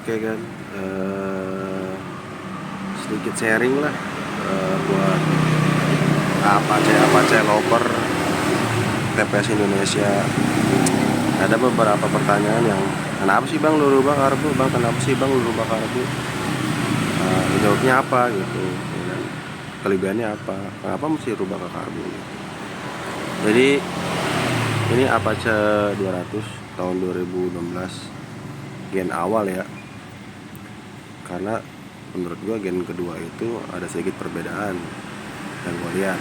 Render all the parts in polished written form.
pakai kan. Sedikit sharing lah buat Apache lover TPS Indonesia. Ada beberapa pertanyaan yang, kenapa sih bang lu rubah karbu bang, kenapa sih bang lu rubah karbu, jawabnya apa gitu ya kan? Kelebihannya apa, kenapa mesti rubah ke karbu gitu. Jadi ini Apache 200 tahun 2016 gen awal ya, karena menurut gua gen kedua itu ada sedikit perbedaan yang gua lihat.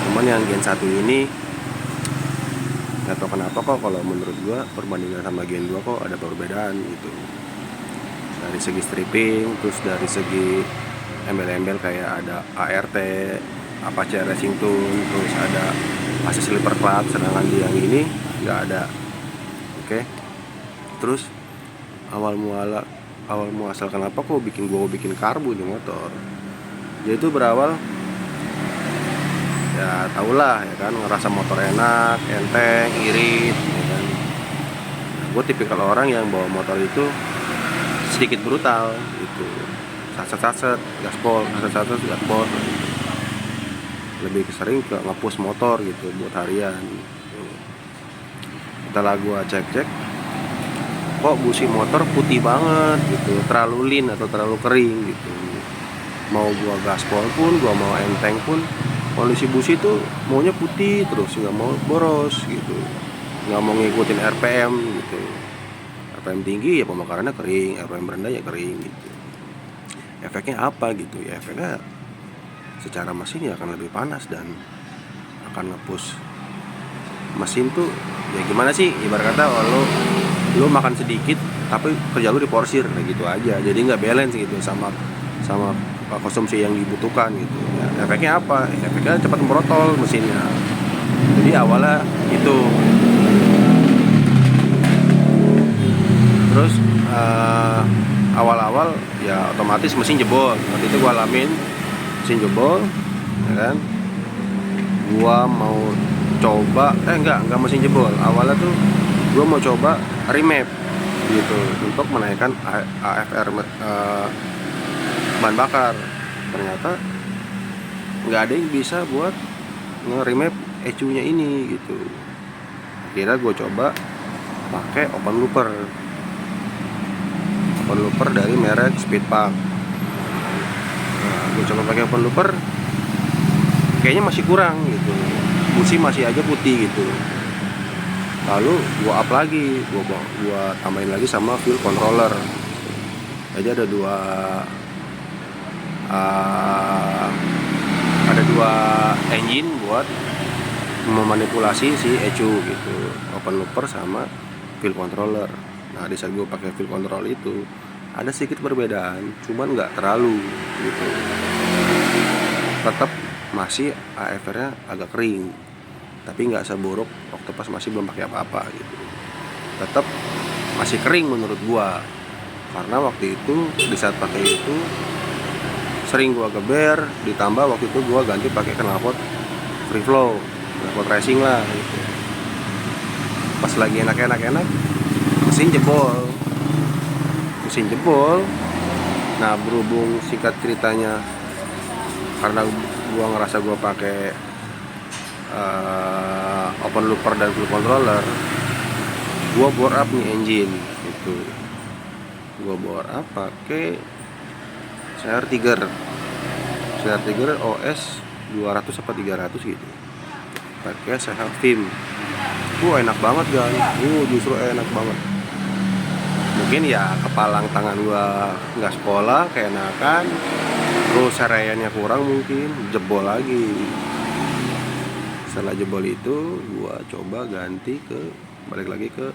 Cuman yang gen 1 ini nggak tahu kenapa kok kalau menurut gua perbandingan sama gen 2 kok ada perbedaan gitu. Dari segi stripping, terus dari segi embel-embel kayak ada ART, Apache Racing Tune, terus ada AC Slipper Club, sedangkan di yang ini nggak ada. Oke. Terus awal muasal kenapa kok bikin karbu di motor. Jadi itu berawal ya tahulah ya kan, ngerasa motor enak, enteng, irit ya kan. Gue tipikal orang yang bawa motor itu sedikit brutal gitu, satset gaspol, gaspol, lebih sering ke ngepush motor gitu buat harian. Setelah gue cek kok busi motor putih banget gitu, terlalu lean atau terlalu kering gitu. Mau gua gaspol pun, gua mau enteng pun, kondisi busi tuh maunya putih terus, nggak mau boros gitu, nggak mau ngikutin RPM gitu. RPM tinggi ya pembakarannya kering, RPM rendah ya kering gitu. Efeknya apa gitu ya, efeknya secara mesin ya akan lebih panas dan akan nge-push mesin tuh ya gimana sih, ibarat kata lu makan sedikit tapi kerja lu diporsir kayak gitu aja, jadi nggak balance gitu sama konsumsi yang dibutuhkan gitu ya. Efeknya apa? Efeknya cepat merotol mesinnya. Jadi awalnya itu, terus awal-awal ya otomatis mesin jebol. Waktu itu gua alamin mesin jebol ya kan. Gua mau coba enggak mesin jebol. Awalnya tuh gua mau coba remap gitu untuk menaikkan AFR bahan bakar. Ternyata nggak ada yang bisa buat nge-remap ECU-nya ini gitu. Akhirnya gue coba pakai open looper dari merek Speedpunk. Nah, gue coba pakai open looper, kayaknya masih kurang gitu, busi masih aja putih gitu. Lalu gue up lagi, gue tambahin lagi sama fuel controller. Jadi ada dua engine buat memanipulasi si ECU gitu, open looper sama fuel controller. Nah di saat gue pakai fuel control itu ada sedikit perbedaan, cuman nggak terlalu gitu. Tetap masih AFR-nya agak kering, tapi nggak seburuk waktu pas masih belum pakai apa-apa gitu. Tetap masih kering menurut gua, karena waktu itu di saat pakai itu sering gua geber, ditambah waktu itu gua ganti pakai knalpot free flow, knalpot racing lah gitu. Pas lagi enak mesin jebol. Nah berhubung singkat ceritanya, karena gua ngerasa gua pakai open looper dan fuel controller, gua bore up nih engine gitu. Gua bore up pakai CR Tiger OS 200 apa 300 gitu, pakai CR Film. Enak banget kan, justru enak banget. Mungkin ya kepalang tangan gua nggak sekolah, keenakan, terus seraiannya kurang, mungkin jebol lagi. Setelah jebol itu gua coba balik lagi ke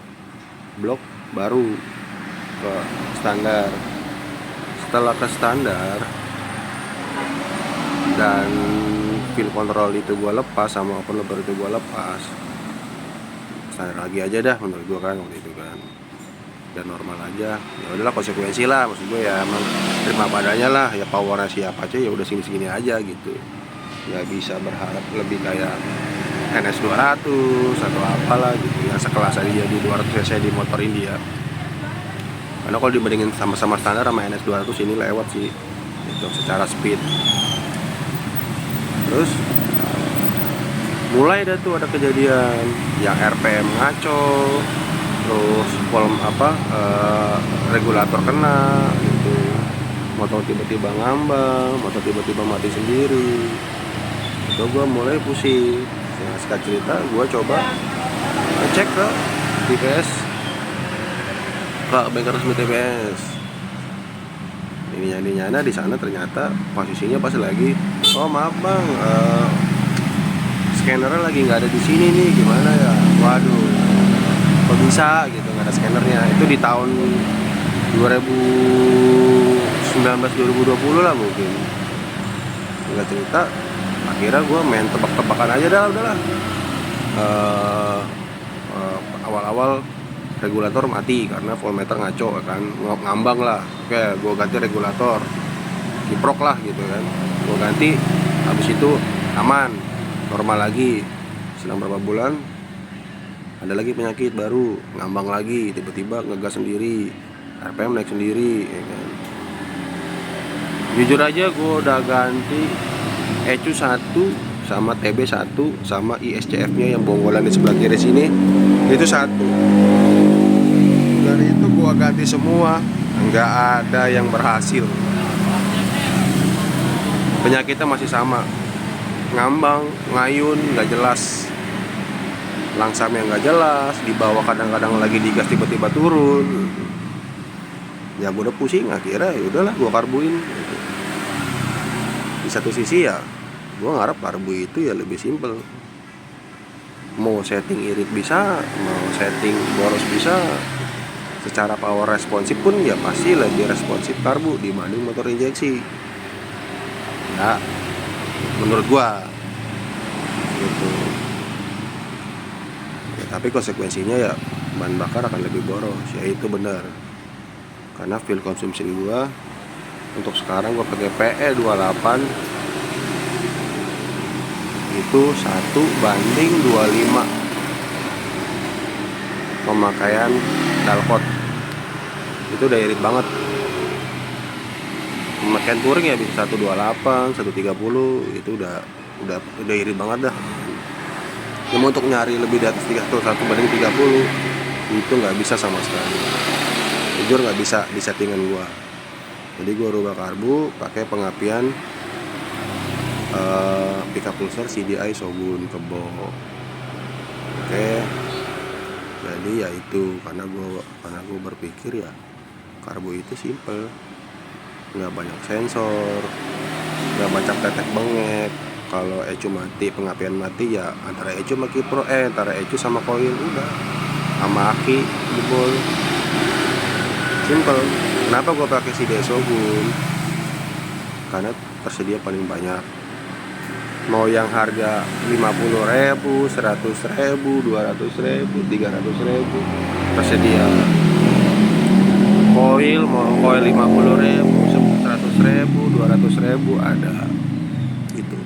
blok baru, ke standar. Setelah ke standar dan fuel control itu gua lepas sama open looper itu gua lepas, standar lagi aja dah menurut gua kan waktu itu kan, dan normal aja. Ya udahlah, konsekuensi lah, maksud gue ya emang terima padanya lah, ya powernya siapa aja ya udah segini aja gitu. Nggak bisa berharap lebih kayak NS 200 atau apalah gitu yang sekelas aja di 200 cc di motor India. Karena kalau dibandingin sama-sama standar sama NS200 ini lewat sih itu secara speed. Terus mulai dah tuh ada kejadian yang RPM ngaco, terus regulator kena gitu, motor tiba-tiba ngambang, motor tiba-tiba mati sendiri. Itu gue mulai pusing. Nah, singkat cerita gue coba cek ke TPS, ke bengkel resmi TPS. Ini nyana di sana ternyata posisinya pas lagi, oh maaf bang, scannernya lagi nggak ada di sini nih, gimana ya? Waduh, kok bisa gitu nggak ada scannernya? Itu di tahun 2019-2020 lah mungkin. Nggak cerita, akhirnya gue main tebak-tebakan aja dah, udahlah. Awal-awal regulator mati karena voltmeter ngaco kan, ngambang lah. Oke, gue ganti regulator, kiprok lah gitu kan, gue ganti. Habis itu aman, normal lagi. Selang berapa bulan ada lagi penyakit baru, ngambang lagi, tiba-tiba ngegas sendiri, RPM naik sendiri ya kan. Jujur aja gue udah ganti ECU 1 sama TB 1 sama ISCF nya yang bonggolan di sebelah kiri sini itu 1. Dari itu gua ganti semua, nggak ada yang berhasil. Penyakitnya masih sama, ngambang, ngayun, nggak jelas, langsamnya nggak jelas, di bawah kadang-kadang lagi digas tiba-tiba turun. Ya gua udah pusing, akhirnya ya udahlah gua karbuin. Di satu sisi ya gua ngarep karbu itu ya lebih simpel, mau setting irit bisa, mau setting boros bisa. Secara power responsif pun ya pasti lebih responsif karbu dibanding motor injeksi. Ya, menurut gua gitu. Ya, tapi konsekuensinya ya bahan bakar akan lebih boros, ya itu benar. Karena fuel consumption gua untuk sekarang gua pakai PE28 itu 1:25 pemakaian dalpot. Itu udah irit banget. Pemakaian touring ya bisa 128, 130, itu udah irit banget dah. Cuma untuk nyari lebih di atas 1:30 itu nggak bisa sama sekali. Jujur nggak bisa di settingan gua. Jadi gua rubah karbu pakai pengapian pickup pulsar CDI Shogun Kebo. Oke. Jadi ya itu karena gue berpikir ya karbu itu simple, nggak banyak sensor, nggak banyak tetek bengek. Kalau ECU mati, pengapian mati ya antara ECU sama kipro, antara ECU sama koil udah, sama aki jebol. Simple. Kenapa gue pakai CDI Shogun? Karena tersedia paling banyak. Mau yang harga 50.000, 100.000, 200.000, 300.000 tersedia. Koil mau koil 50.000, 100.000, 200.000 ada. Gitu.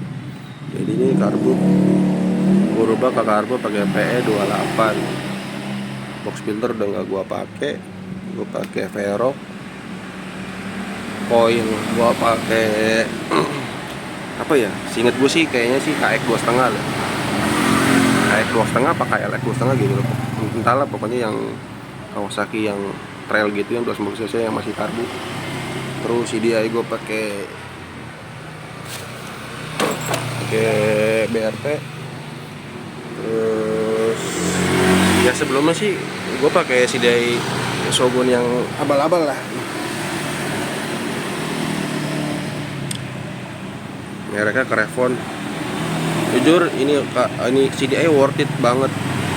Jadi ini karbu gua rubah ke karbu pakai PE28. Box filter udah nggak gua pakai, gua pakai Verok. Koil gua pakai apa ya, seinget gue sih kayaknya sih KX 2,5 lah, KX 2,5 apa KLX 2,5 gitu loh, entahlah pokoknya yang Kawasaki yang trail gitu yang 250 cc yang masih karbu. Terus CDI gue pakai BRT. Terus ya sebelumnya sih gue pakai CDI Shogun yang abal-abal lah, mereknya Crevon. Jujur ini CDI worth it banget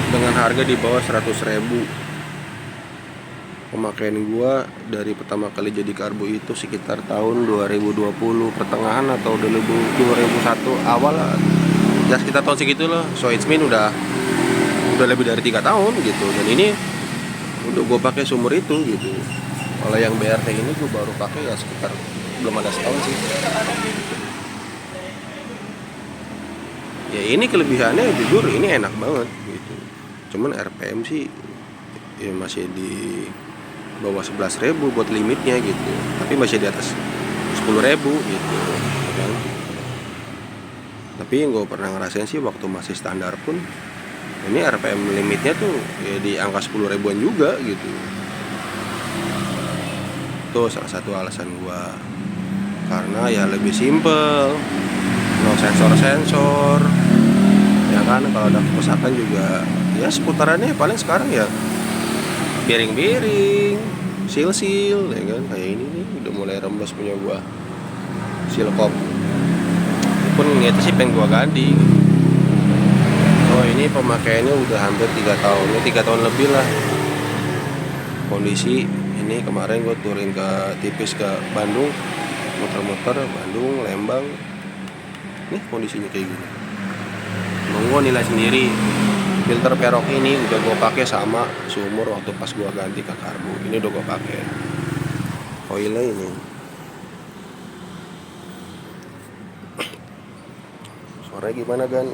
dengan harga di bawah 100.000. Pemakaian gua dari pertama kali jadi karbu itu sekitar tahun 2020 pertengahan atau 2001 awal lah. Ya sekitar tahun segitu lah. So it's mean udah lebih dari 3 tahun gitu. Dan ini udah gua pakai seumur itu gitu. Kalau yang BRT ini gua baru pakai ya sekitar belum ada setahun sih. Ya ini kelebihannya jujur ini enak banget gitu. Cuman RPM sih ya masih di bawah 11.000 buat limitnya gitu, tapi masih di atas 10.000 gitu ya kan. Tapi yang gue pernah ngerasain sih waktu masih standar pun ini RPM limitnya tuh ya di angka 10 ribuan juga gitu. Itu salah satu alasan gue, karena ya lebih simple, no sensor ya kan. Kalau ada kerusakan juga ya seputarannya paling sekarang ya piring-piring, seal ya kan. Kayak ini nih udah mulai rembes punya gua, seal kop pun itu sih pengen gua ganti. Oh ini pemakaiannya udah hampir 3 tahun, 3 tahun lebih lah. Kondisi ini kemarin gua touring ke tipis ke Bandung, muter-muter Bandung, Lembang, nih kondisinya kayak gini. Monggo nilai sendiri. Filter perok ini udah gue pakai sama seumur waktu pas gue ganti ke karbu. Ini udah gue pakai. Oilnya ini. Suaranya gimana kan?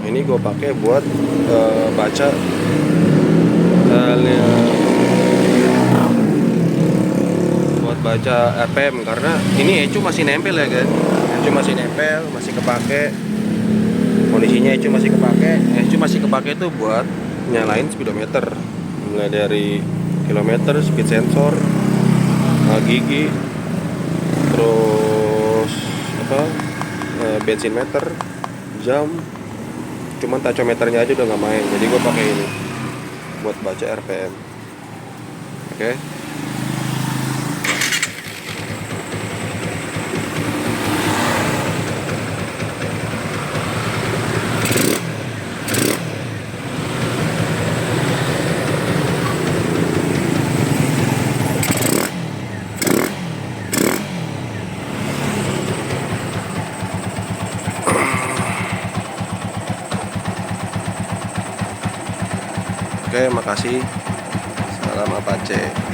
Ini gue pakai buat baca RPM, karena ini ECU masih nempel ya kan. ECU masih nempel, masih kepake. Kondisinya ECU masih kepake. ECU masih kepake tuh buat nyalain speedometer, mulai dari kilometer, speed sensor, gigi, terus bensin meter, jam. Cuman tachometernya aja udah nggak main, jadi gue pakai ini buat baca RPM. Oke. Oke, makasih. Salam Apache.